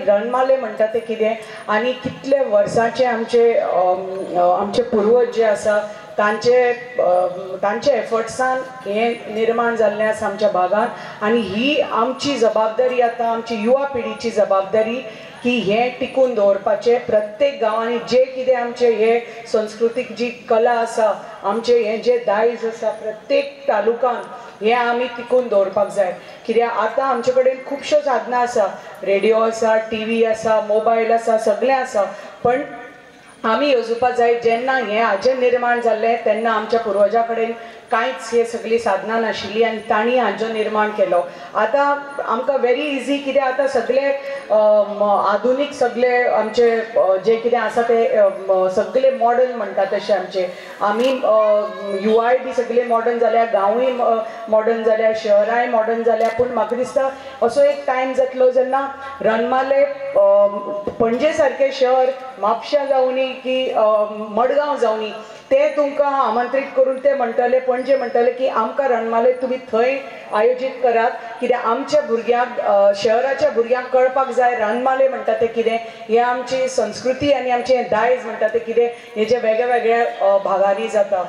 रणमाले म्हणटा ते कितें आनी कितले वर्सांचे आमचे पुर्वज जे आसा तांचे एफर्ट्सान हे निर्माण जाल्लें आसा आमच्या भागांत आनी ही आमची जबाबदारी आतां आमची युवा पिढीची जबाबदारी की हे टिकून दवरपाचे प्रत्येक गांवांनी जे कितें आमचे हे संस्कृतीक जी कला आसा आमचे हे जे दायज आसा प्रत्येक तालुकांत हे आमी टिकून दवरपाक जाय कित्याक आतां आमचे कडेन खुबश्यो साधनां आसा रेडिओ आसा टीव्ही आसा मोबायल आसा सगळें आसा पण आमी येवजुपा जाय जेन्ना हें हाजें निर्माण जाल्लें तेन्ना आमच्या पुर्वजां कडेन कांयच हे सगळीं साधनां नाशिल्लीं आनी तांणी हाजो निर्माण केलो आतां आमकां व्हेरी इजी कित्याक आतां सगळे आधुनीक सगळे आमचे जे कितें आसा ते सगळे मॉडर्न म्हणटा तशें आमचे आमी युवाय बी सगळे मॉडर्न जाल्या गांवूय मॉडर्न जाल्या शहराय मॉडर्न जाल्या पूण म्हाका दिसता असो एक टायम जातलो जेन्ना रणमाले पणजे सारकें शहर म्हापश्यां जावनी की मडगांव जावनी ते तुमकां आमंत्रीत करून ते म्हणटले पणजे म्हणटले की आमकां रणमाले तुमी थंय आयोजीत करात कित्याक आमच्या भुरग्यांक शहराच्या भुरग्यांक कळपाक जाय रणमाले म्हणटा ते कितें हे आमची संस्कृती आनी आमचें दायज म्हणटा ते कितें हे जे वेगळ्या वेगळ्या भागांनी जाता